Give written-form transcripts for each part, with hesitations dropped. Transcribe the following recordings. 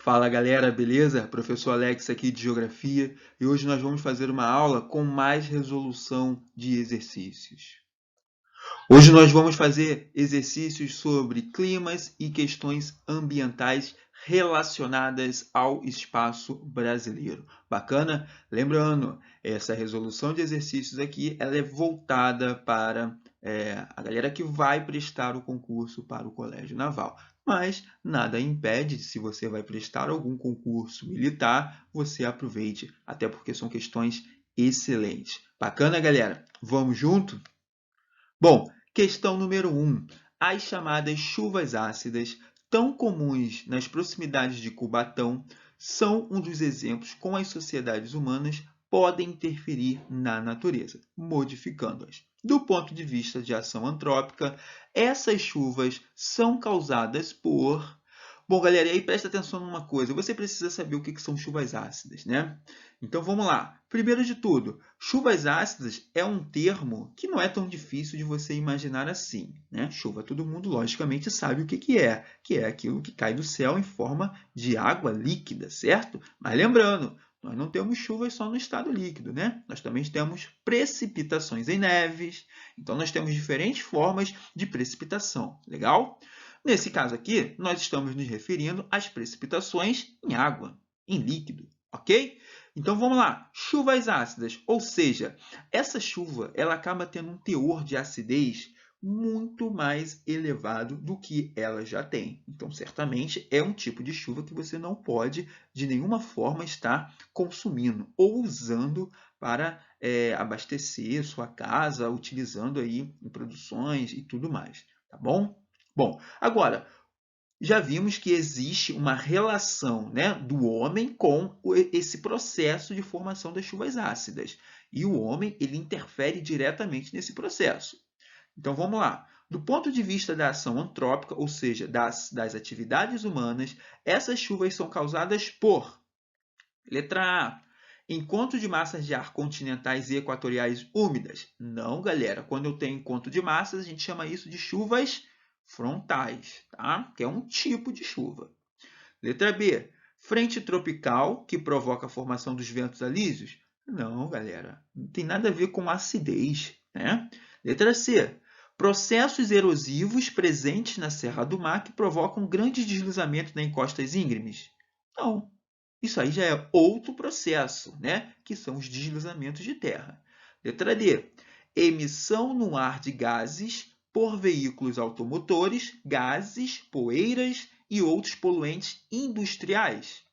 Fala galera, beleza? Professor Alex aqui de Geografia e hoje nós vamos fazer uma aula com mais resolução de exercícios. Hoje nós vamos fazer exercícios sobre climas e questões ambientais relacionadas ao espaço brasileiro. Bacana? Lembrando, essa resolução de exercícios aqui ela é voltada para a galera que vai prestar o concurso para o Colégio Naval. Mas nada impede, se você vai prestar algum concurso militar, você aproveite, até porque são questões excelentes. Bacana, galera? Vamos junto? Bom, questão número 1. As chamadas chuvas ácidas, tão comuns nas proximidades de Cubatão, são um dos exemplos como as sociedades humanas podem interferir na natureza, modificando-as. Do ponto de vista de ação antrópica, essas chuvas são causadas por... Bom, galera, e aí presta atenção numa coisa. Você precisa saber o que são chuvas ácidas, né? Então vamos lá. Primeiro de tudo, chuvas ácidas é um termo que não é tão difícil de você imaginar assim, né? Chuva, todo mundo logicamente sabe o que é aquilo que cai do céu em forma de água líquida, certo? Mas lembrando, nós não temos chuvas só no estado líquido, né? Nós também temos precipitações em neves, então nós temos diferentes formas de precipitação, legal? Nesse caso aqui, nós estamos nos referindo às precipitações em água, em líquido, ok? Então vamos lá, chuvas ácidas, ou seja, essa chuva ela acaba tendo um teor de acidez muito mais elevado do que ela já tem. Então, certamente é um tipo de chuva que você não pode de nenhuma forma estar consumindo ou usando para abastecer sua casa, utilizando aí em produções e tudo mais, tá bom? Bom, agora, já vimos que existe uma relação, né, do homem com esse processo de formação das chuvas ácidas. E o homem ele interfere diretamente nesse processo. Então vamos lá. Do ponto de vista da ação antrópica, ou seja, das atividades humanas, essas chuvas são causadas por, letra A, encontro de massas de ar continentais e equatoriais úmidas. Não, galera. Quando eu tenho encontro de massas, a gente chama isso de chuvas frontais, tá? Que é um tipo de chuva. Letra B, frente tropical, que provoca a formação dos ventos alísios. Não, galera. Não tem nada a ver com acidez, né? Letra C, processos erosivos presentes na Serra do Mar que provocam grandes deslizamentos em encostas íngremes. Não. Isso aí já é outro processo, né? Que são os deslizamentos de terra. Letra D, emissão no ar de gases por veículos automotores, gases, poeiras e outros poluentes industriais.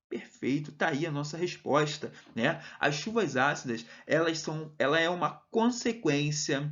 Perfeito, tá aí a nossa resposta, né? As chuvas ácidas, ela é uma consequência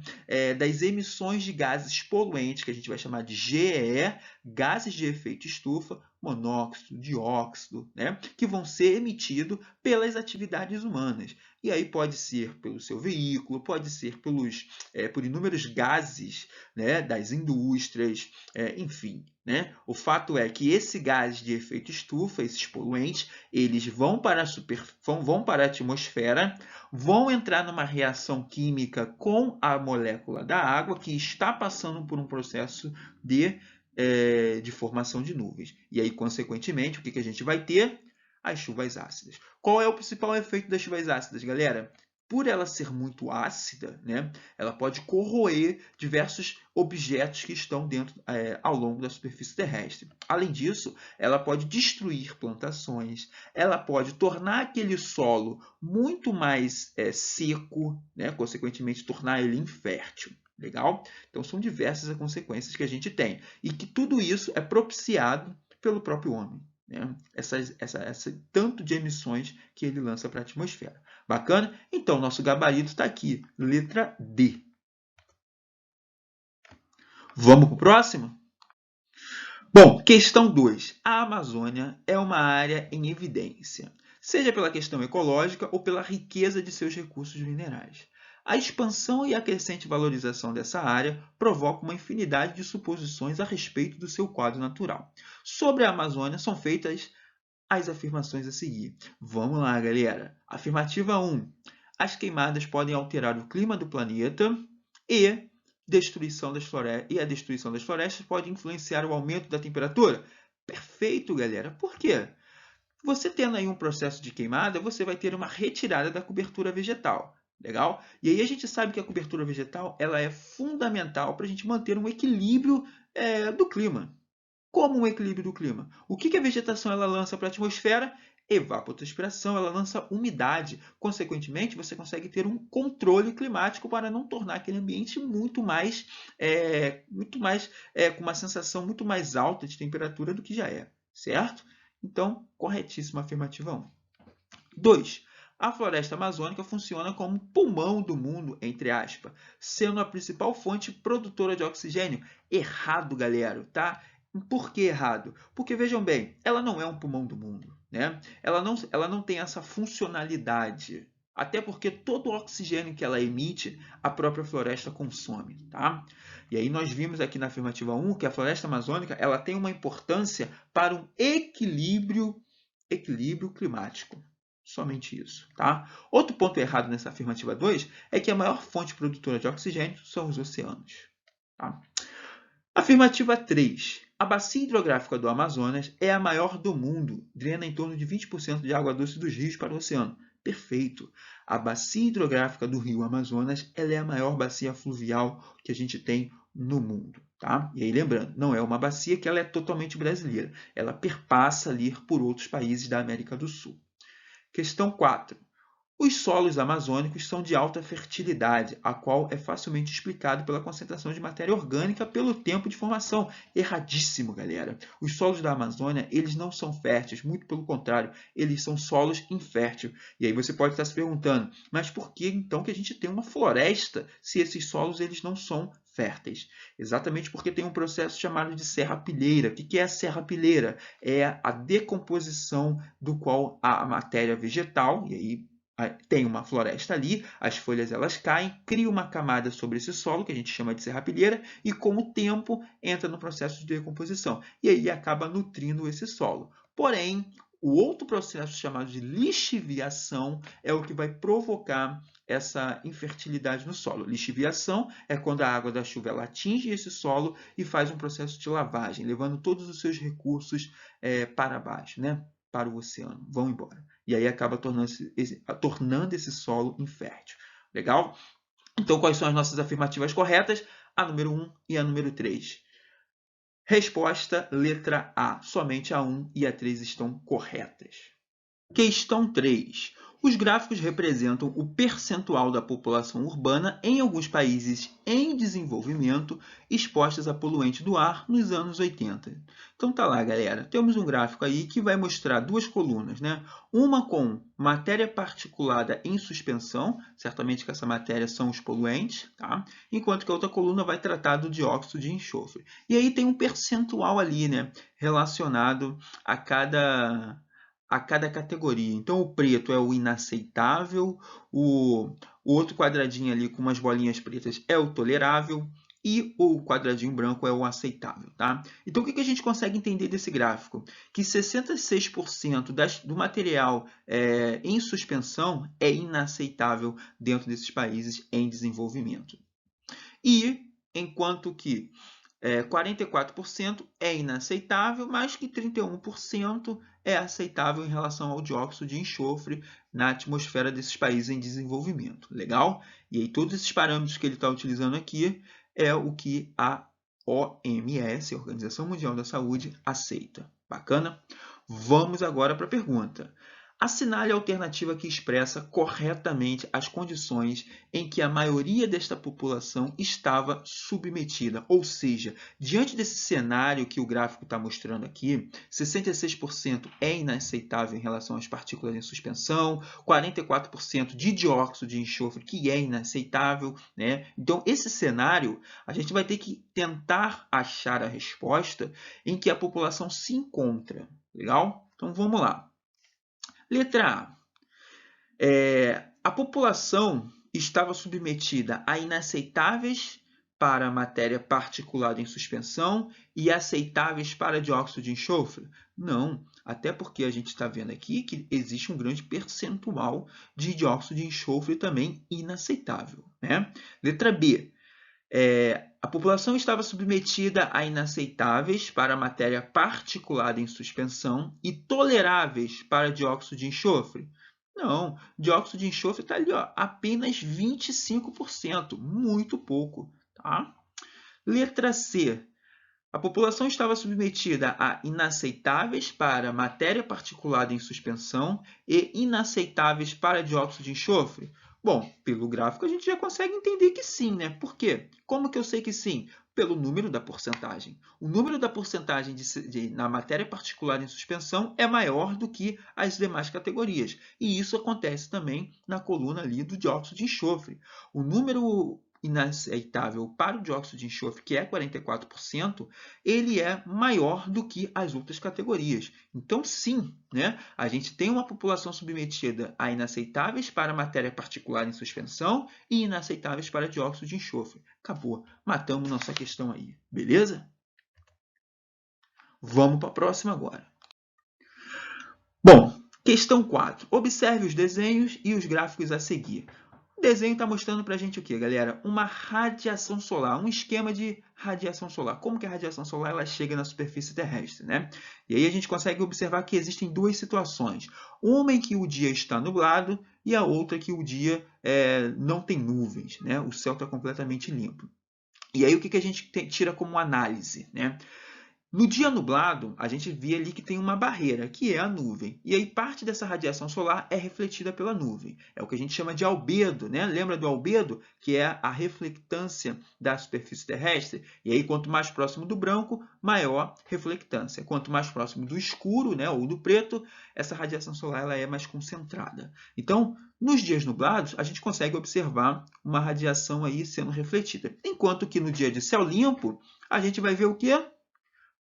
das emissões de gases poluentes, que a gente vai chamar de GEE, gases de efeito estufa, monóxido, dióxido, né? Que vão ser emitidos pelas atividades humanas. E aí pode ser pelo seu veículo, pode ser por inúmeros gases, né? Das indústrias, enfim. Né? O fato é que esse gás de efeito estufa, esses poluentes, eles vão para a atmosfera, vão entrar numa reação química com a molécula da água que está passando por um processo de formação de nuvens. E aí, consequentemente, o que a gente vai ter? As chuvas ácidas. Qual é o principal efeito das chuvas ácidas, galera? Por ela ser muito ácida, né, ela pode corroer diversos objetos que estão ao longo da superfície terrestre. Além disso, ela pode destruir plantações, ela pode tornar aquele solo muito mais seco, né, consequentemente tornar ele infértil. Legal? Então, são diversas as consequências que a gente tem. E que tudo isso é propiciado pelo próprio homem. Né? Esse tanto de emissões que ele lança para a atmosfera. Bacana? Então, nosso gabarito está aqui, letra D. Vamos para o próximo? Bom, questão 2. A Amazônia é uma área em evidência, seja pela questão ecológica ou pela riqueza de seus recursos minerais. A expansão e a crescente valorização dessa área provocam uma infinidade de suposições a respeito do seu quadro natural. Sobre a Amazônia são feitas as afirmações a seguir. Vamos lá, galera. Afirmativa 1. As queimadas podem alterar o clima do planeta e a destruição das florestas pode influenciar o aumento da temperatura. Perfeito, galera. Por quê? Você tendo aí um processo de queimada, você vai ter uma retirada da cobertura vegetal. Legal? E aí a gente sabe que a cobertura vegetal ela é fundamental para a gente manter um equilíbrio do clima. Como um equilíbrio do clima? O que a vegetação ela lança para a atmosfera? Evapotranspiração, ela lança umidade. Consequentemente, você consegue ter um controle climático para não tornar aquele ambiente com uma sensação muito mais alta de temperatura do que já é, certo? Então, corretíssima afirmativa 1. 2. A floresta amazônica funciona como pulmão do mundo, entre aspas, sendo a principal fonte produtora de oxigênio. Errado, galera, tá? Por que errado? Porque, vejam bem, ela não é um pulmão do mundo, né? Ela não tem essa funcionalidade. Até porque todo o oxigênio que ela emite, a própria floresta consome, tá? E aí nós vimos aqui na afirmativa 1 que a floresta amazônica ela tem uma importância para um equilíbrio climático. Somente isso, tá? Outro ponto errado nessa afirmativa 2 é que a maior fonte produtora de oxigênio são os oceanos. Tá? Afirmativa 3. A bacia hidrográfica do Amazonas é a maior do mundo, drena em torno de 20% de água doce dos rios para o oceano. Perfeito. A bacia hidrográfica do rio Amazonas ela é a maior bacia fluvial que a gente tem no mundo. Tá? E aí, lembrando, não é uma bacia que ela é totalmente brasileira. Ela perpassa ali por outros países da América do Sul. Questão 4. Os solos amazônicos são de alta fertilidade, a qual é facilmente explicado pela concentração de matéria orgânica pelo tempo de formação. Erradíssimo, galera. Os solos da Amazônia, eles não são férteis, muito pelo contrário, eles são solos inférteis. E aí você pode estar se perguntando, mas por que então que a gente tem uma floresta se esses solos eles não são férteis? Exatamente porque tem um processo chamado de serrapilheira. O que é a serrapilheira? É a decomposição do qual a matéria vegetal, e aí tem uma floresta ali, as folhas elas caem, cria uma camada sobre esse solo, que a gente chama de serrapilheira, e com o tempo entra no processo de decomposição. E aí acaba nutrindo esse solo. Porém, o outro processo chamado de lixiviação é o que vai provocar essa infertilidade no solo. Lixiviação é quando a água da chuva ela atinge esse solo e faz um processo de lavagem, levando todos os seus recursos para baixo, né? Para o oceano, vão embora. E aí acaba tornando esse solo infértil. Legal? Então, quais são as nossas afirmativas corretas? A número 1 e a número 3. Resposta, letra A. Somente a 1 e a 3 estão corretas. Questão 3. Os gráficos representam o percentual da população urbana em alguns países em desenvolvimento expostas a poluente do ar nos anos 80. Então tá lá, galera. Temos um gráfico aí que vai mostrar duas colunas, né? Uma com matéria particulada em suspensão, certamente que essa matéria são os poluentes, tá? Enquanto que a outra coluna vai tratar do dióxido de enxofre. E aí tem um percentual ali, né? Relacionado a cada categoria. Então, o preto é o inaceitável, o outro quadradinho ali com umas bolinhas pretas é o tolerável e o quadradinho branco é o aceitável. Tá? Então, o que a gente consegue entender desse gráfico? Que 66% do material em suspensão é inaceitável dentro desses países em desenvolvimento. E, enquanto que 44% é inaceitável, mas que 31% é aceitável em relação ao dióxido de enxofre na atmosfera desses países em desenvolvimento. Legal? E aí todos esses parâmetros que ele está utilizando aqui é o que a OMS, a Organização Mundial da Saúde, aceita. Bacana? Vamos agora para a pergunta. Assinale a alternativa que expressa corretamente as condições em que a maioria desta população estava submetida. Ou seja, diante desse cenário que o gráfico está mostrando aqui, 66% é inaceitável em relação às partículas em suspensão, 44% de dióxido de enxofre, que é inaceitável, né? Então, esse cenário, a gente vai ter que tentar achar a resposta em que a população se encontra. Legal? Então, vamos lá. Letra A. A população estava submetida a inaceitáveis para matéria particulada em suspensão e aceitáveis para dióxido de enxofre? Não, até porque a gente está vendo aqui que existe um grande percentual de dióxido de enxofre também inaceitável. Né? Letra B. A população estava submetida a inaceitáveis para matéria particulada em suspensão e toleráveis para dióxido de enxofre. Não, dióxido de enxofre está ali, ó, apenas 25%, muito pouco. Tá? Letra C. A população estava submetida a inaceitáveis para matéria particulada em suspensão e inaceitáveis para dióxido de enxofre? Bom, pelo gráfico a gente já consegue entender que sim, né? Por quê? Como que eu sei que sim? Pelo número da porcentagem. O número da porcentagem na matéria particulada em suspensão é maior do que as demais categorias. E isso acontece também na coluna ali do dióxido de enxofre. O número inaceitável para o dióxido de enxofre, que é 44%, ele é maior do que as outras categorias. Então, sim, né, a gente tem uma população submetida a inaceitáveis para matéria particular em suspensão e inaceitáveis para dióxido de enxofre. Acabou. Matamos nossa questão aí. Beleza? Vamos para a próxima agora. Bom, questão 4. Observe os desenhos e os gráficos a seguir. O desenho está mostrando para a gente o quê, galera? Uma radiação solar, um esquema de radiação solar. Como que a radiação solar ela chega na superfície terrestre, né? E aí a gente consegue observar que existem duas situações. Uma em que o dia está nublado e a outra que o dia não tem nuvens, né? O céu está completamente limpo. E aí o que a gente tira como análise, né? No dia nublado, a gente vê ali que tem uma barreira, que é a nuvem. E aí parte dessa radiação solar é refletida pela nuvem. É o que a gente chama de albedo, né? Lembra do albedo? Que é a reflectância da superfície terrestre. E aí quanto mais próximo do branco, maior reflectância. Quanto mais próximo do escuro, né, ou do preto, essa radiação solar ela é mais concentrada. Então, nos dias nublados, a gente consegue observar uma radiação aí sendo refletida. Enquanto que no dia de céu limpo, a gente vai ver o quê?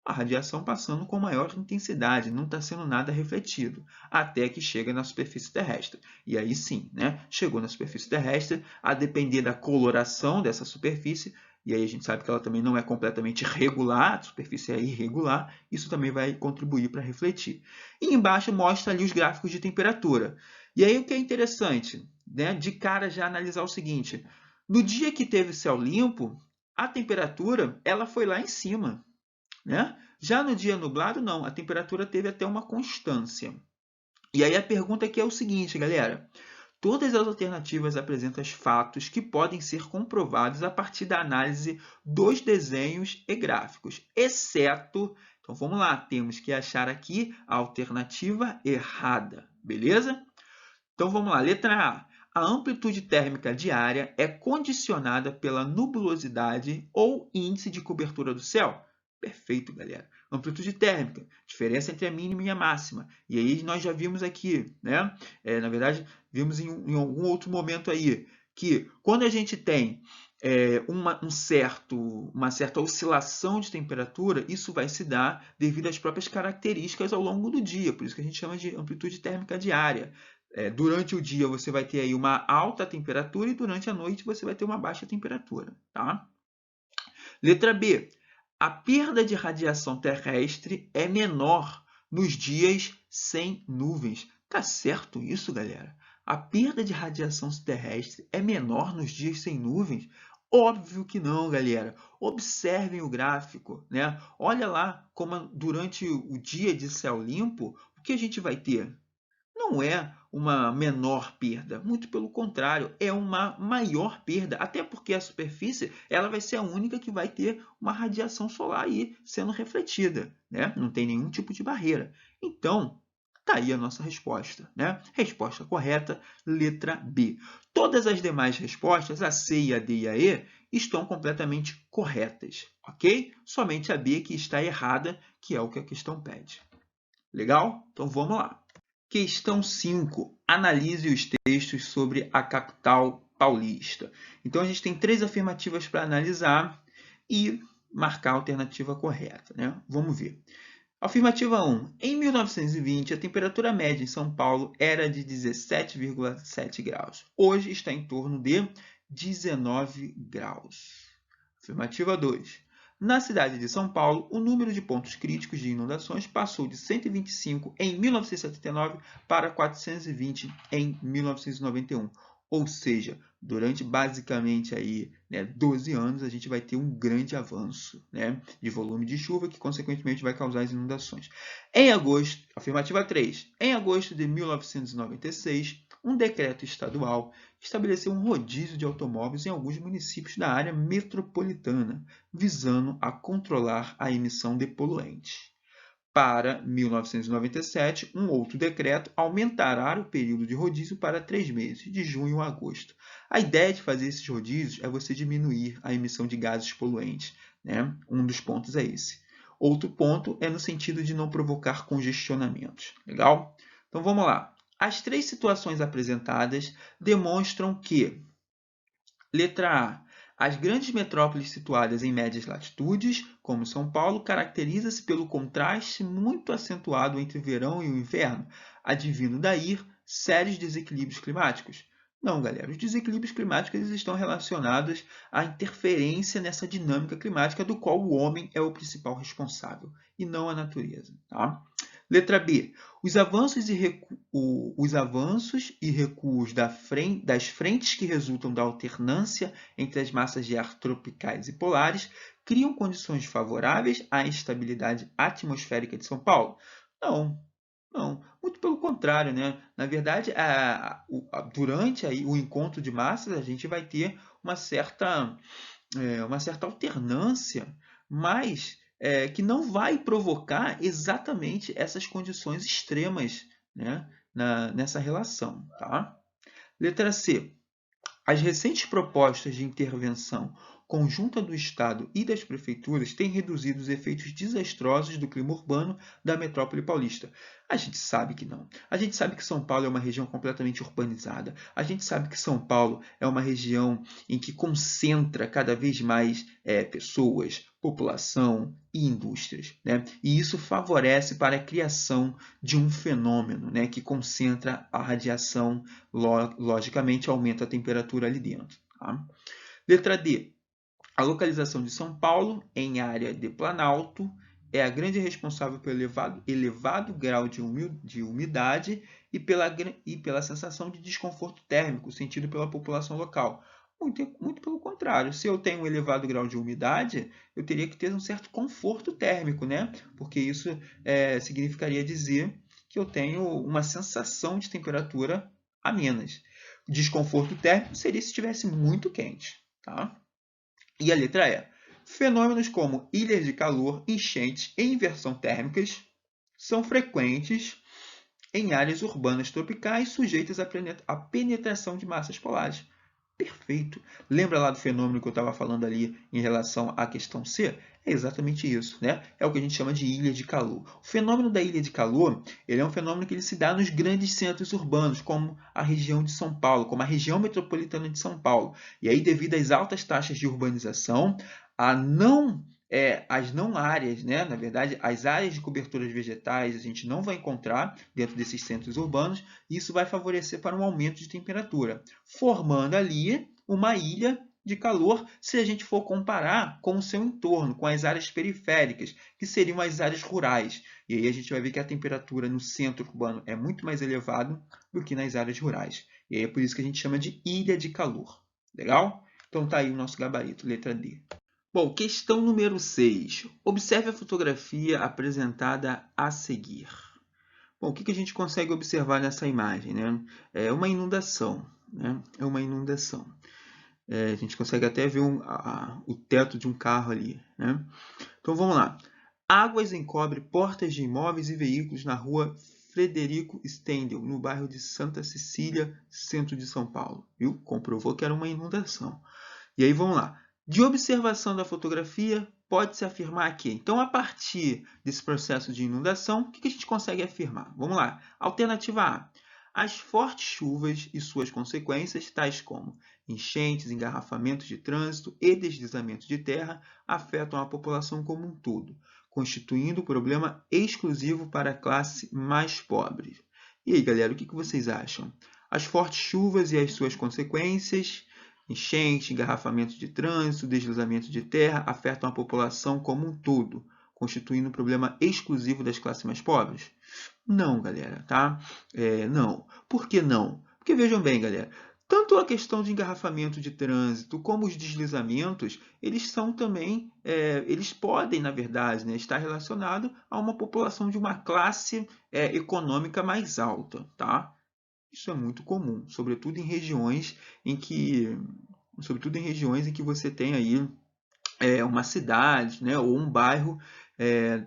A radiação passando com maior intensidade, não está sendo nada refletido, até que chega na superfície terrestre. E aí sim, né? Chegou na superfície terrestre, a depender da coloração dessa superfície, e aí a gente sabe que ela também não é completamente regular, a superfície é irregular, isso também vai contribuir para refletir. E embaixo mostra ali os gráficos de temperatura. E aí o que é interessante, né? De cara já analisar o seguinte, no dia que teve céu limpo, a temperatura ela foi lá em cima. Né? Já no dia nublado, não. A temperatura teve até uma constância. E aí a pergunta aqui é o seguinte, galera. Todas as alternativas apresentam fatos que podem ser comprovados a partir da análise dos desenhos e gráficos, exceto... Então, vamos lá. Temos que achar aqui a alternativa errada. Beleza? Então, vamos lá. Letra A. A amplitude térmica diária é condicionada pela nubulosidade ou índice de cobertura do céu? Perfeito, galera. Amplitude térmica, diferença entre a mínima e a máxima. E aí nós já vimos aqui, né? Na verdade, vimos em algum outro momento aí, que quando a gente tem uma certa oscilação de temperatura, isso vai se dar devido às próprias características ao longo do dia. Por isso que a gente chama de amplitude térmica diária. Durante o dia você vai ter aí uma alta temperatura e durante a noite você vai ter uma baixa temperatura. Tá? Letra B. A perda de radiação terrestre é menor nos dias sem nuvens. Tá certo isso, galera? A perda de radiação terrestre é menor nos dias sem nuvens? Óbvio que não, galera. Observem o gráfico, né? Olha lá como durante o dia de céu limpo, o que a gente vai ter? Não é uma menor perda, muito pelo contrário, é uma maior perda, até porque a superfície ela vai ser a única que vai ter uma radiação solar aí sendo refletida, né? Não tem nenhum tipo de barreira. Então, tá aí a nossa resposta, né? Resposta correta, letra B. Todas as demais respostas, a C e a D e a E, estão completamente corretas, ok? Somente a B que está errada, que é o que a questão pede. Legal? Então vamos lá. Questão 5. Analise os textos sobre a capital paulista. Então, a gente tem 3 afirmativas para analisar e marcar a alternativa correta. Né? Vamos ver. Afirmativa 1. Em 1920, a temperatura média em São Paulo era de 17,7 graus. Hoje está em torno de 19 graus. Afirmativa 2. Na cidade de São Paulo, o número de pontos críticos de inundações passou de 125 em 1979 para 420 em 1991. Ou seja, durante basicamente aí, 12 anos, a gente vai ter um grande avanço, de volume de chuva que, consequentemente, vai causar as inundações. Em agosto, afirmativa 3, em agosto de 1996, um decreto estadual estabeleceu um rodízio de automóveis em alguns municípios da área metropolitana, visando a controlar a emissão de poluentes. Para 1997, um outro decreto aumentará o período de rodízio para 3 meses, de junho a agosto. A ideia de fazer esses rodízios é você diminuir a emissão de gases poluentes, Um dos pontos é esse. Outro ponto é no sentido de não provocar congestionamentos. Legal? Então vamos lá. As 3 situações apresentadas demonstram que, letra A, as grandes metrópoles situadas em médias latitudes, como São Paulo, caracteriza-se pelo contraste muito acentuado entre o verão e o inverno, advindo daí sérios desequilíbrios climáticos. Não, galera, os desequilíbrios climáticos eles estão relacionados à interferência nessa dinâmica climática do qual o homem é o principal responsável, e não a natureza. Tá? Letra B. Os avanços e recuos das frentes que resultam da alternância entre as massas de ar tropicais e polares criam condições favoráveis à estabilidade atmosférica de São Paulo? Não, não. Muito pelo contrário, Na verdade, durante o encontro de massas, a gente vai ter uma certa alternância, mas que não vai provocar exatamente essas condições extremas, nessa relação. Tá? Letra C. As recentes propostas de intervenção conjunta do Estado e das prefeituras têm reduzido os efeitos desastrosos do clima urbano da metrópole paulista. A gente sabe que não. A gente sabe que São Paulo é uma região completamente urbanizada. A gente sabe que São Paulo é uma região em que concentra cada vez mais pessoas, população e indústrias. E isso favorece para a criação de um fenômeno que concentra a radiação, logicamente aumenta a temperatura ali dentro. Tá? Letra D. A localização de São Paulo em área de Planalto é a grande responsável pelo elevado grau de umidade e pela sensação de desconforto térmico sentido pela população local. Muito pelo contrário, se eu tenho um elevado grau de umidade, eu teria que ter um certo conforto térmico, Porque isso significaria dizer que eu tenho uma sensação de temperatura a menos. Desconforto térmico seria se estivesse muito quente, tá? E a letra E. Fenômenos como ilhas de calor, enchentes e inversão térmicas são frequentes em áreas urbanas tropicais sujeitas à penetração de massas polares. Perfeito. Lembra lá do fenômeno que eu estava falando ali em relação à questão C? É exatamente isso, É o que a gente chama de ilha de calor. O fenômeno da ilha de calor, ele é um fenômeno que ele se dá nos grandes centros urbanos, como a região de São Paulo, como a região metropolitana de São Paulo. E aí, devido às altas taxas de urbanização, as não áreas, na verdade, as áreas de coberturas vegetais a gente não vai encontrar dentro desses centros urbanos, e isso vai favorecer para um aumento de temperatura, formando ali uma ilha de calor se a gente for comparar com o seu entorno, com as áreas periféricas, que seriam as áreas rurais. E aí a gente vai ver que a temperatura no centro urbano é muito mais elevada do que nas áreas rurais. E aí é por isso que a gente chama de ilha de calor. Legal? Então tá aí o nosso gabarito, letra D. Bom, questão número 6. Observe a fotografia apresentada a seguir. Bom, o que a gente consegue observar nessa imagem? É uma inundação. É uma inundação. A gente consegue até ver o teto de um carro ali. Então vamos lá. Águas encobre portas de imóveis e veículos na rua Frederico Stendel, no bairro de Santa Cecília, centro de São Paulo. Viu? Comprovou que era uma inundação. E aí vamos lá. De observação da fotografia, pode-se afirmar que, então, a partir desse processo de inundação, o que a gente consegue afirmar? Vamos lá. Alternativa A. As fortes chuvas e suas consequências, tais como enchentes, engarrafamentos de trânsito e deslizamentos de terra, afetam a população como um todo, constituindo problema exclusivo para a classe mais pobre. E aí, galera, o que vocês acham? As fortes chuvas e as suas consequências, enchente, engarrafamento de trânsito, deslizamento de terra, afetam a população como um todo, constituindo um problema exclusivo das classes mais pobres? Não, galera, tá? Não. Por que não? Porque vejam bem, galera, Tanto a questão de engarrafamento de trânsito como os deslizamentos, eles são também, eles podem, na verdade, né, estar relacionados a uma população de uma classe econômica mais alta, tá? Isso é muito comum, sobretudo em regiões em que você tem aí uma cidade, né, ou um bairro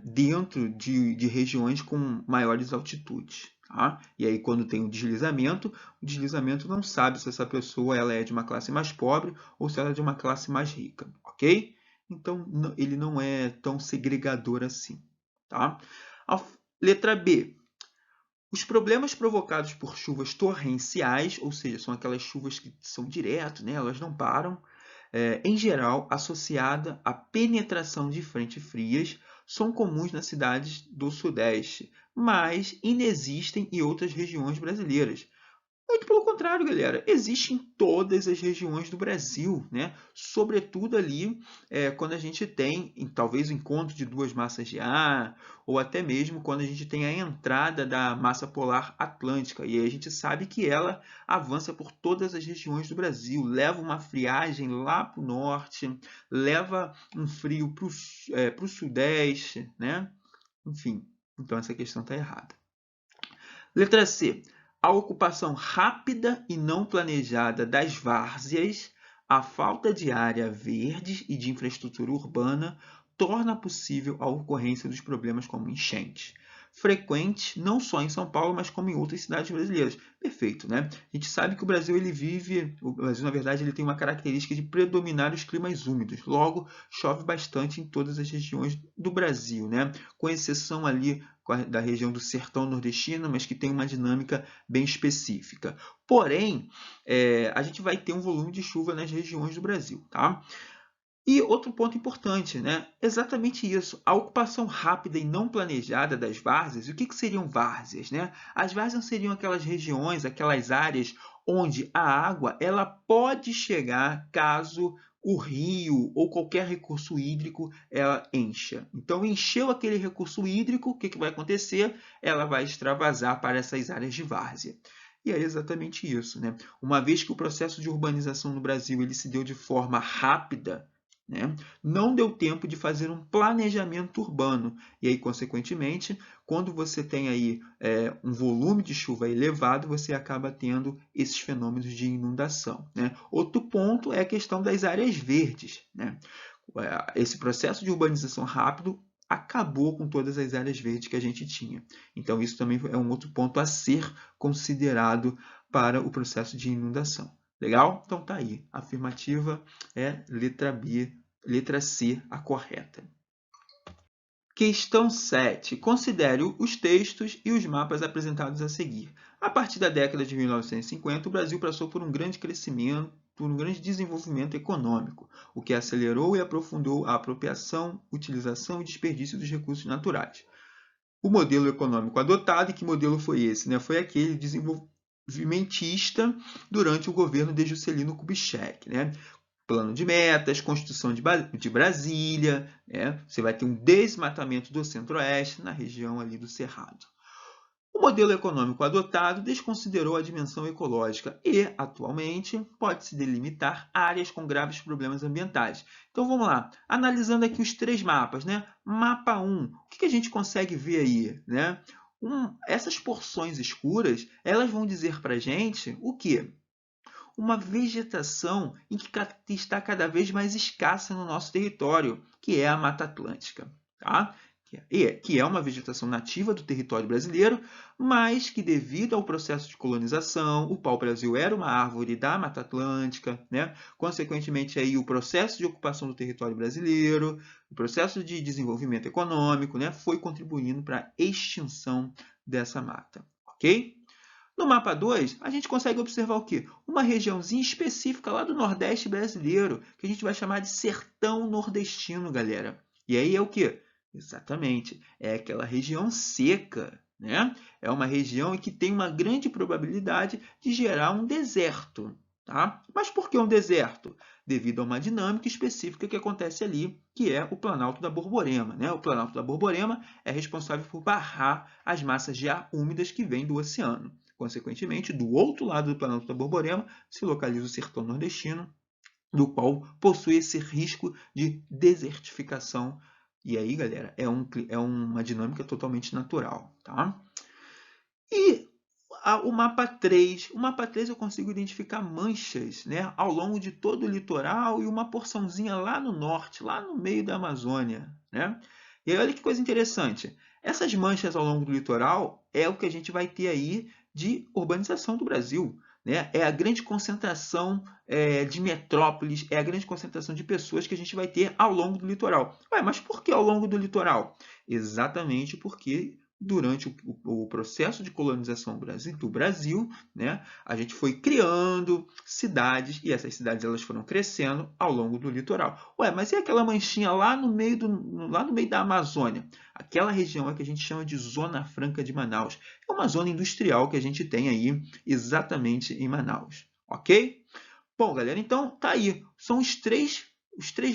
dentro de regiões com maiores altitudes. Tá? E aí, quando tem o deslizamento não sabe se essa pessoa ela é de uma classe mais pobre ou se ela é de uma classe mais rica, ok? Então, ele não é tão segregador assim. Tá? A letra B. Os problemas provocados por chuvas torrenciais, ou seja, são aquelas chuvas que são direto, né? Elas não param, em geral, associada à penetração de frentes frias, são comuns nas cidades do Sudeste, mas inexistem em outras regiões brasileiras. Muito pelo contrário, galera, existe em todas as regiões do Brasil, né? Sobretudo ali quando a gente tem talvez o encontro de duas massas de ar, ou até mesmo quando a gente tem a entrada da massa polar atlântica. E aí a gente sabe que ela avança por todas as regiões do Brasil, leva uma friagem lá para o norte, leva um frio para o sudeste, né? Enfim, então essa questão está errada. Letra C. A ocupação rápida e não planejada das várzeas, a falta de área verde e de infraestrutura urbana torna possível a ocorrência dos problemas como enchentes, frequentes não só em São Paulo, mas como em outras cidades brasileiras. Perfeito, né? A gente sabe que o Brasil na verdade, ele tem uma característica de predominar os climas úmidos. Logo, chove bastante em todas as regiões do Brasil, né? Com exceção ali da região do sertão nordestino, mas que tem uma dinâmica bem específica. Porém, a gente vai ter um volume de chuva nas regiões do Brasil, tá? E outro ponto importante, né? Exatamente isso. A ocupação rápida e não planejada das várzeas. O que seriam várzeas, né? As várzeas seriam aquelas regiões, aquelas áreas onde a água ela pode chegar caso o rio ou qualquer recurso hídrico ela encha. Então, encheu aquele recurso hídrico, o que vai acontecer? Ela vai extravasar para essas áreas de várzea. E é exatamente isso, né? Uma vez que o processo de urbanização no Brasil ele se deu de forma rápida, né? Não deu tempo de fazer um planejamento urbano. E aí, consequentemente, quando você tem aí um volume de chuva elevado, você acaba tendo esses fenômenos de inundação, né? Outro ponto é a questão das áreas verdes, né? Esse processo de urbanização rápido acabou com todas as áreas verdes que a gente tinha. Então, isso também é um outro ponto a ser considerado para o processo de inundação. Legal? Então tá aí. A afirmativa é letra B, letra C, a correta. Questão 7. Considere os textos e os mapas apresentados a seguir. A partir da década de 1950, o Brasil passou por um grande crescimento, por um grande desenvolvimento econômico, o que acelerou e aprofundou a apropriação, utilização e desperdício dos recursos naturais. O modelo econômico adotado, e que modelo foi esse? Né? Foi aquele desenvolvimentista durante o governo de Juscelino Kubitschek, né? Plano de metas, Constituição de Brasília, né? Você vai ter um desmatamento do centro-oeste na região ali do Cerrado. O modelo econômico adotado desconsiderou a dimensão ecológica e, atualmente, pode-se delimitar áreas com graves problemas ambientais. Então, vamos lá. Analisando aqui os três mapas, né? Mapa 1, o que a gente consegue ver aí, né? Essas porções escuras, elas vão dizer para a gente o quê? Uma vegetação que está cada vez mais escassa no nosso território, que é a Mata Atlântica. Tá? Que é uma vegetação nativa do território brasileiro, mas que devido ao processo de colonização, o pau-brasil era uma árvore da Mata Atlântica, né? Consequentemente, aí, o processo de ocupação do território brasileiro, o processo de desenvolvimento econômico, né, foi contribuindo para a extinção dessa mata. Ok? No mapa 2, a gente consegue observar o quê? Uma regiãozinha específica lá do Nordeste brasileiro, que a gente vai chamar de sertão nordestino, galera. E aí é o quê? Exatamente, é aquela região seca, né? É uma região em que tem uma grande probabilidade de gerar um deserto, tá? Mas por que um deserto? Devido a uma dinâmica específica que acontece ali, que é o Planalto da Borborema, né? O Planalto da Borborema é responsável por barrar as massas de ar úmidas que vêm do oceano. Consequentemente, do outro lado do planalto da Borborema se localiza o sertão nordestino, do qual possui esse risco de desertificação. E aí, galera, é uma dinâmica totalmente natural, tá? E o mapa 3. O mapa 3 eu consigo identificar manchas, né, ao longo de todo o litoral e uma porçãozinha lá no norte, lá no meio da Amazônia, né? E aí, olha que coisa interessante. Essas manchas ao longo do litoral é o que a gente vai ter aí de urbanização do Brasil, né? É a grande concentração de metrópoles, é a grande concentração de pessoas que a gente vai ter ao longo do litoral. Ué, mas por que ao longo do litoral? Exatamente porque durante o processo de colonização do Brasil, né, a gente foi criando cidades e essas cidades elas foram crescendo ao longo do litoral. Ué, mas e aquela manchinha lá no meio da Amazônia? Aquela região é que a gente chama de Zona Franca de Manaus. É uma zona industrial que a gente tem aí exatamente em Manaus, ok? Bom, galera, então tá aí. São os três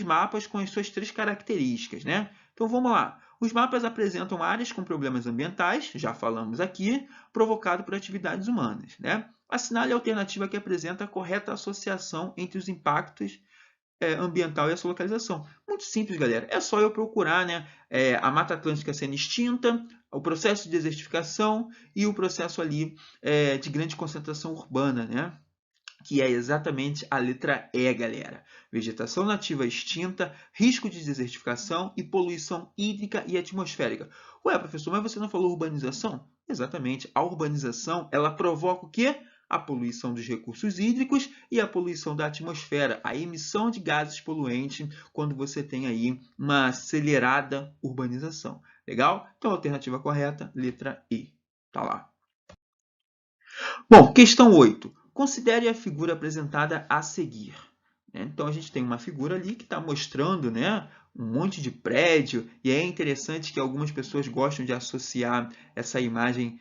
mapas com as suas 3 características, né? Então vamos lá. Os mapas apresentam áreas com problemas ambientais, já falamos aqui, provocado por atividades humanas, né? Assinale a alternativa que apresenta a correta associação entre os impactos ambiental e a sua localização. Muito simples, galera. É só eu procurar, né, a Mata Atlântica sendo extinta, o processo de desertificação e o processo ali de grande concentração urbana, né? Que é exatamente a letra E, galera. Vegetação nativa extinta, risco de desertificação e poluição hídrica e atmosférica. Ué, professor, mas você não falou urbanização? Exatamente. A urbanização, ela provoca o quê? A poluição dos recursos hídricos e a poluição da atmosfera, a emissão de gases poluentes quando você tem aí uma acelerada urbanização. Legal? Então, a alternativa correta, letra E. Tá lá. Bom, questão 8. Considere a figura apresentada a seguir. Então, a gente tem uma figura ali que está mostrando, né, um monte de prédio, e é interessante que algumas pessoas gostam de associar essa imagem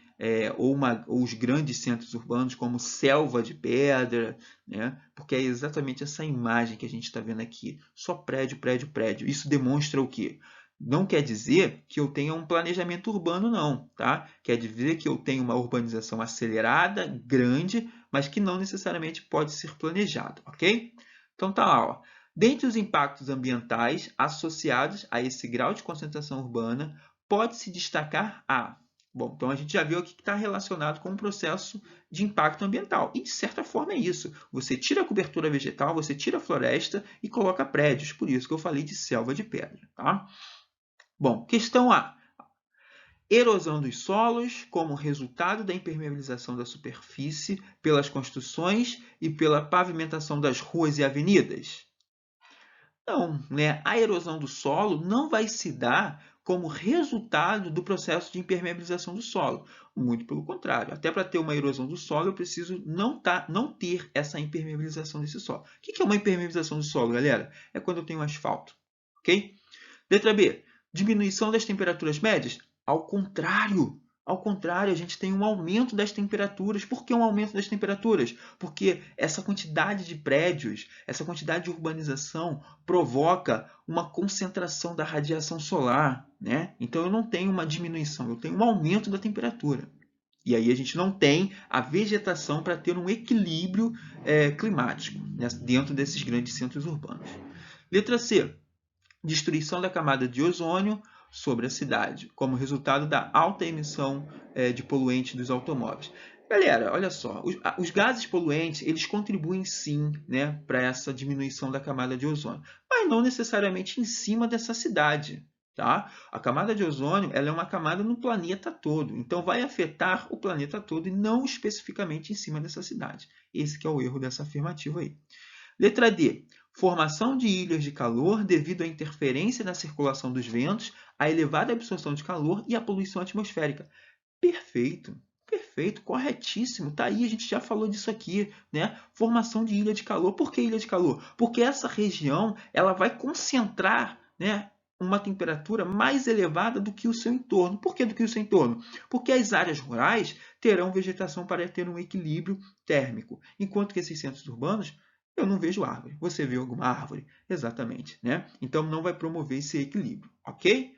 ou os grandes centros urbanos como selva de pedra, né, porque é exatamente essa imagem que a gente está vendo aqui. Só prédio, prédio, prédio. Isso demonstra o quê? Não quer dizer que eu tenha um planejamento urbano, não, tá? Quer dizer que eu tenho uma urbanização acelerada, grande, mas que não necessariamente pode ser planejado, ok? Então tá lá, ó. Dentre os impactos ambientais associados a esse grau de concentração urbana, pode-se destacar a... Bom, então a gente já viu aqui que está relacionado com o processo de impacto ambiental. E de certa forma é isso. Você tira a cobertura vegetal, você tira a floresta e coloca prédios. Por isso que eu falei de selva de pedra, tá? Bom, questão A. Erosão dos solos como resultado da impermeabilização da superfície pelas construções e pela pavimentação das ruas e avenidas? Não, né? A erosão do solo não vai se dar como resultado do processo de impermeabilização do solo. Muito pelo contrário. Até para ter uma erosão do solo, eu preciso não ter essa impermeabilização desse solo. O que é uma impermeabilização do solo, galera? É quando eu tenho asfalto, ok? Letra B. Diminuição das temperaturas médias? Ao contrário, a gente tem um aumento das temperaturas. Por que um aumento das temperaturas? Porque essa quantidade de prédios, essa quantidade de urbanização provoca uma concentração da radiação solar, né? Então eu não tenho uma diminuição, eu tenho um aumento da temperatura. E aí a gente não tem a vegetação para ter um equilíbrio climático, né, dentro desses grandes centros urbanos. Letra C. Destruição da camada de ozônio sobre a cidade, como resultado da alta emissão de poluentes dos automóveis. Galera, olha só, os gases poluentes, eles contribuem sim, né, para essa diminuição da camada de ozônio, mas não necessariamente em cima dessa cidade. Tá? A camada de ozônio ela é uma camada no planeta todo, então vai afetar o planeta todo e não especificamente em cima dessa cidade. Esse que é o erro dessa afirmativa aí. Letra D. Formação de ilhas de calor devido à interferência na circulação dos ventos, à elevada absorção de calor e à poluição atmosférica. Perfeito, perfeito, corretíssimo. Tá aí, a gente já falou disso aqui, né? Formação de ilha de calor. Por que ilha de calor? Porque essa região ela vai concentrar, né, uma temperatura mais elevada do que o seu entorno. Por que do que o seu entorno? Porque as áreas rurais terão vegetação para ter um equilíbrio térmico, enquanto que esses centros urbanos eu não vejo árvore. Você vê alguma árvore? Exatamente, né? Então não vai promover esse equilíbrio, ok?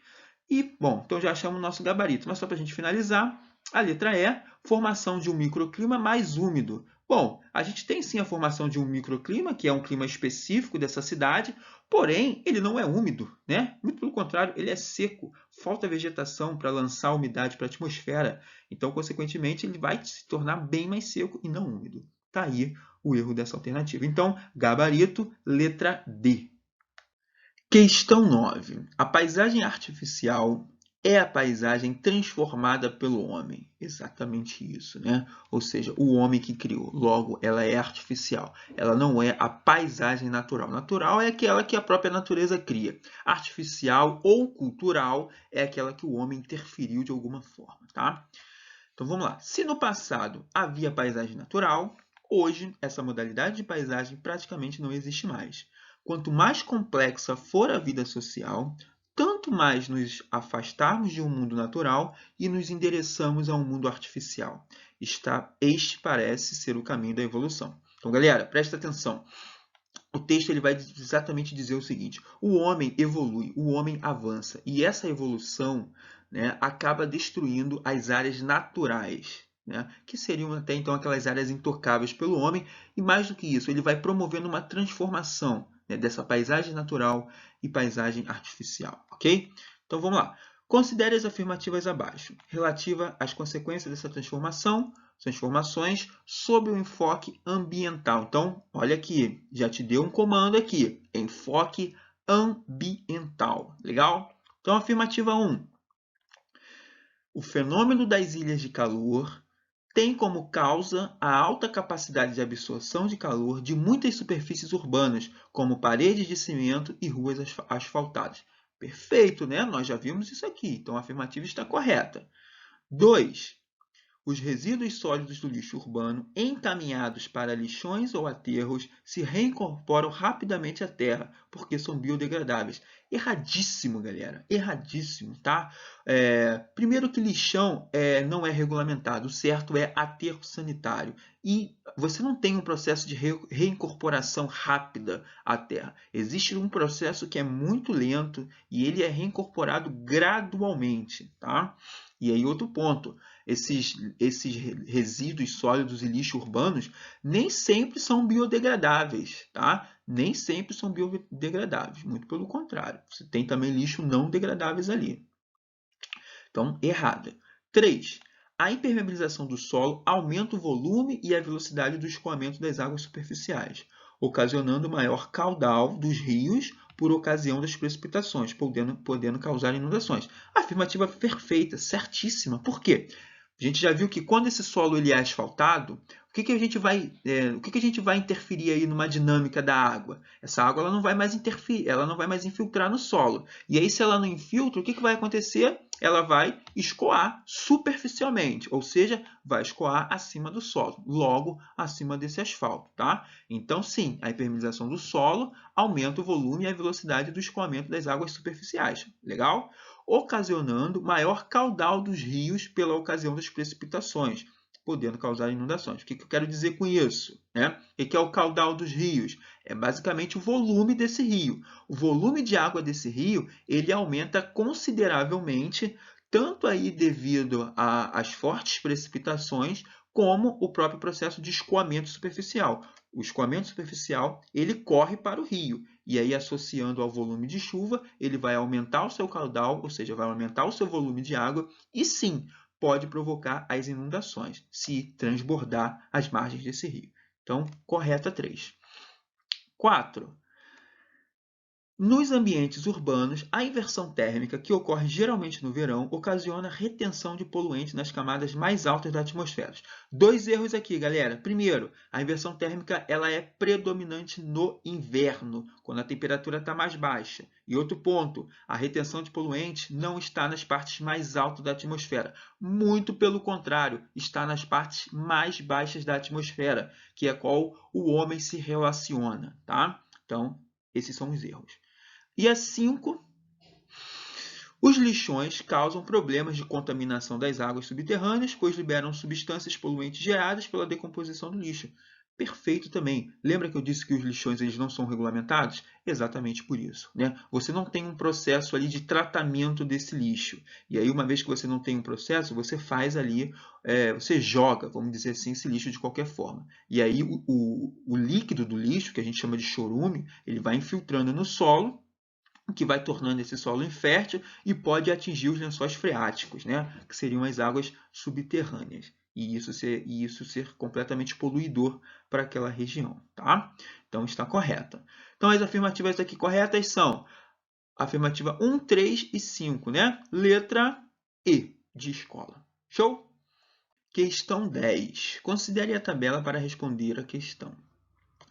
E, bom, então já achamos o nosso gabarito. Mas só para a gente finalizar, A letra E, formação de um microclima mais úmido. Bom, a gente tem sim a formação de um microclima, que é um clima específico dessa cidade, porém ele não é úmido, né? Muito pelo contrário, ele é seco, falta vegetação para lançar umidade para a atmosfera, então, consequentemente, ele vai se tornar bem mais seco e não úmido. Está aí o erro dessa alternativa. Então, gabarito, letra D. Questão 9. A paisagem artificial é a paisagem transformada pelo homem. Exatamente isso, né? Ou seja, o homem que criou. Logo, ela é artificial. Ela não é a paisagem natural. Natural é aquela que a própria natureza cria. Artificial ou cultural é aquela que o homem interferiu de alguma forma, tá? Então vamos lá. Se no passado havia paisagem natural, hoje essa modalidade de paisagem praticamente não existe mais. Quanto mais complexa for a vida social, tanto mais nos afastarmos de um mundo natural e nos endereçamos a um mundo artificial. Este parece ser o caminho da evolução. Então, galera, presta atenção. O texto ele vai exatamente dizer o seguinte: o homem evolui, o homem avança, e essa evolução, né, acaba destruindo as áreas naturais, né, que seriam até então aquelas áreas intocáveis pelo homem, e mais do que isso, ele vai promovendo uma transformação, né, dessa paisagem natural e paisagem artificial, ok? Então vamos lá. Considere as afirmativas abaixo, relativa às consequências dessa transformações sob o enfoque ambiental. Então, olha aqui, já te deu um comando aqui, enfoque ambiental. Legal? Então, afirmativa 1. O fenômeno das ilhas de calor tem como causa a alta capacidade de absorção de calor de muitas superfícies urbanas, como paredes de cimento e ruas asfaltadas. Perfeito, né? Nós já vimos isso aqui, então a afirmativa está correta. 2. Os resíduos sólidos do lixo urbano encaminhados para lixões ou aterros se reincorporam rapidamente à terra, porque são biodegradáveis. Erradíssimo, galera. Erradíssimo, tá? Primeiro que lixão não é regulamentado. O certo é aterro sanitário. E você não tem um processo de reincorporação rápida à terra. Existe um processo que é muito lento e ele é reincorporado gradualmente, tá? E aí, outro ponto, esses resíduos sólidos e lixo urbanos nem sempre são biodegradáveis, tá? Nem sempre são biodegradáveis, muito pelo contrário. Você tem também lixo não degradáveis ali. Então, errada. 3. A impermeabilização do solo aumenta o volume e a velocidade do escoamento das águas superficiais, ocasionando maior caudal dos rios por ocasião das precipitações, podendo causar inundações. Afirmativa perfeita, certíssima. Por quê? A gente já viu que quando esse solo ele é asfaltado, o que a gente vai interferir aí numa dinâmica da água? Essa água ela não vai mais interferir, ela não vai mais infiltrar no solo. E aí, se ela não infiltra, o que vai acontecer? Ela vai escoar superficialmente, ou seja, vai escoar acima do solo, logo acima desse asfalto, tá? Então, sim, a impermeabilização do solo aumenta o volume e a velocidade do escoamento das águas superficiais. Legal? Ocasionando maior caudal dos rios pela ocasião das precipitações, podendo causar inundações. O que eu quero dizer com isso? Né? O que é o caudal dos rios? É basicamente o volume desse rio. O volume de água desse rio ele aumenta consideravelmente, tanto aí devido às fortes precipitações, como o próprio processo de escoamento superficial. O escoamento superficial ele corre para o rio, e aí associando ao volume de chuva, ele vai aumentar o seu caudal, ou seja, vai aumentar o seu volume de água, e sim, pode provocar as inundações, se transbordar as margens desse rio. Então, correta 3. 4. Nos ambientes urbanos, a inversão térmica, que ocorre geralmente no verão, ocasiona retenção de poluentes nas camadas mais altas da atmosfera. Dois erros aqui, galera. Primeiro, a inversão térmica ela é predominante no inverno, quando a temperatura está mais baixa. E outro ponto, a retenção de poluentes não está nas partes mais altas da atmosfera. Muito pelo contrário, está nas partes mais baixas da atmosfera, que é a qual o homem se relaciona, tá? Então, esses são os erros. E a 5, os lixões causam problemas de contaminação das águas subterrâneas, pois liberam substâncias poluentes geradas pela decomposição do lixo. perfeito também. Lembra que eu disse que os lixões eles não são regulamentados? Exatamente por isso, né? Você não tem um processo ali de tratamento desse lixo. E aí, uma vez que você não tem um processo, você faz ali, você joga, vamos dizer assim, esse lixo de qualquer forma. E aí, o líquido do lixo, que a gente chama de chorume, ele vai infiltrando no solo, o que vai tornando esse solo infértil e pode atingir os lençóis freáticos, né? Que seriam as águas subterrâneas. E isso ser completamente poluidor para aquela região, tá? Então está correta. Então as afirmativas aqui corretas são a afirmativa 1, 3 e 5, né? Letra E de escola. Show? Questão 10. Considere a tabela para responder a questão.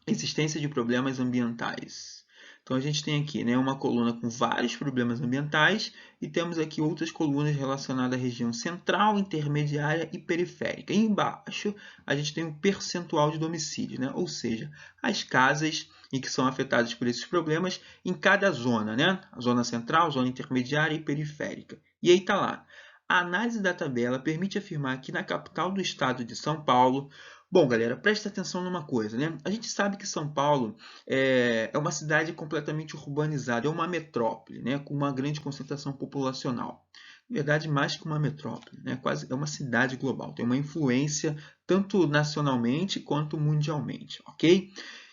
Existência de problemas ambientais. Então, a gente tem aqui, né, uma coluna com vários problemas ambientais e temos aqui outras colunas relacionadas à região central, intermediária e periférica. E embaixo, a gente tem um percentual de domicílios, né? Ou seja, as casas em que são afetadas por esses problemas em cada zona, né? A zona central, zona intermediária e periférica. E aí está lá. A análise da tabela permite afirmar que na capital do estado de São Paulo. Bom, galera, presta atenção numa coisa, né? A gente sabe que São Paulo é uma cidade completamente urbanizada, é uma metrópole, né? Com uma grande concentração populacional. Na verdade, mais que uma metrópole, né? Quase é uma cidade global, tem uma influência tanto nacionalmente quanto mundialmente, ok?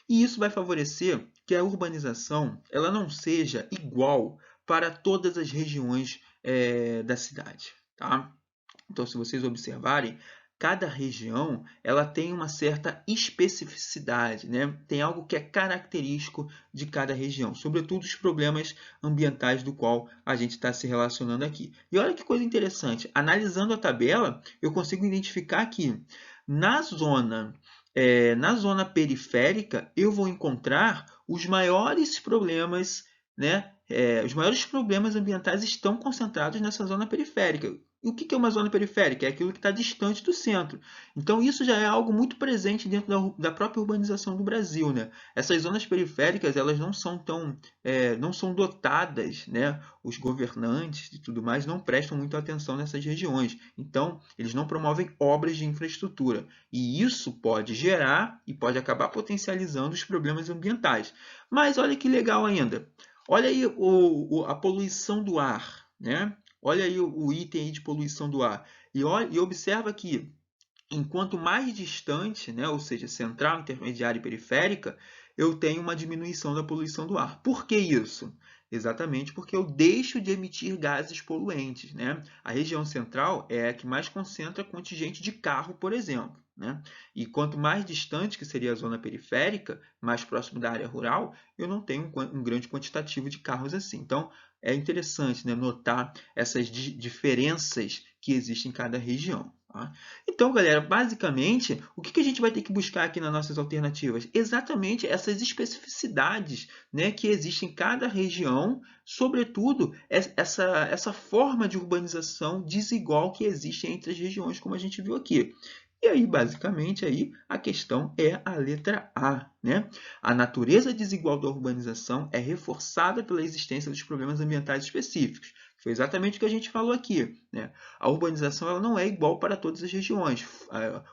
E isso vai favorecer que a urbanização ela não seja igual para todas as regiões da cidade, tá? Então, se vocês observarem, cada região ela tem uma certa especificidade, né? Tem algo que é característico de cada região, sobretudo os problemas ambientais do qual a gente está se relacionando aqui. E olha que coisa interessante, analisando a tabela, eu consigo identificar que na zona periférica, eu vou encontrar os maiores problemas, né? Os maiores problemas ambientais estão concentrados nessa zona periférica. E o que é uma zona periférica? É aquilo que está distante do centro. Então, isso já é algo muito presente dentro da própria urbanização do Brasil, né? Essas zonas periféricas, elas não são dotadas, né? Os governantes e tudo mais não prestam muita atenção nessas regiões. Então, eles não promovem obras de infraestrutura. E isso pode gerar e pode acabar potencializando os problemas ambientais. Mas olha que legal ainda. Olha aí a poluição do ar, né? Olha aí o item aí de poluição do ar. E observa que, enquanto mais distante, né, ou seja, central, intermediária e periférica, eu tenho uma diminuição da poluição do ar. Por que isso? Exatamente porque eu deixo de emitir gases poluentes, né? A região central é a que mais concentra contingente de carro, por exemplo, né? E quanto mais distante, que seria a zona periférica, mais próximo da área rural, eu não tenho um grande quantitativo de carros assim. Então, é interessante, né, notar essas diferenças que existem em cada região. Tá? Então, galera, basicamente, o que a gente vai ter que buscar aqui nas nossas alternativas? Exatamente essas especificidades, né, que existem em cada região, sobretudo essa forma de urbanização desigual que existe entre as regiões, como a gente viu aqui. E aí, basicamente, aí, a questão é a letra A, né? A natureza desigual da urbanização é reforçada pela existência dos problemas ambientais específicos. Foi exatamente o que a gente falou aqui, né? A urbanização ela não é igual para todas as regiões.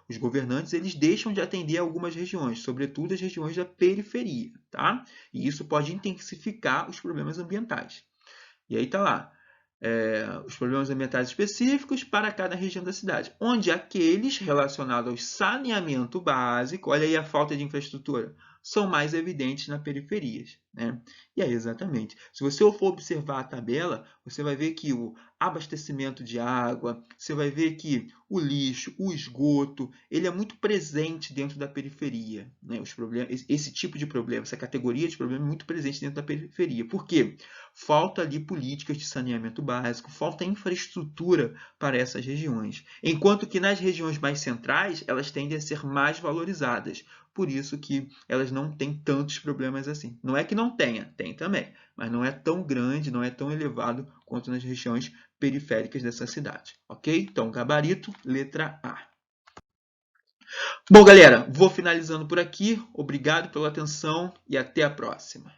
Os governantes eles deixam de atender algumas regiões, sobretudo as regiões da periferia, tá? E isso pode intensificar os problemas ambientais. E aí está lá. Os problemas ambientais específicos para cada região da cidade, onde aqueles relacionados ao saneamento básico, olha aí a falta de infraestrutura, são mais evidentes nas periferias, né? E aí, exatamente. Se você for observar a tabela, você vai ver que o abastecimento de água, você vai ver que o lixo, o esgoto, ele é muito presente dentro da periferia, né? Esse tipo de problema, essa categoria de problema é muito presente dentro da periferia. Por quê? Falta ali políticas de saneamento básico, falta infraestrutura para essas regiões. Enquanto que nas regiões mais centrais, elas tendem a ser mais valorizadas. Por isso que elas não têm tantos problemas assim. Não é que não tenha, tem também, mas não é tão grande, não é tão elevado quanto nas regiões periféricas dessa cidade, ok? Então, gabarito, letra A. Bom, galera, vou finalizando por aqui. Obrigado pela atenção e até a próxima.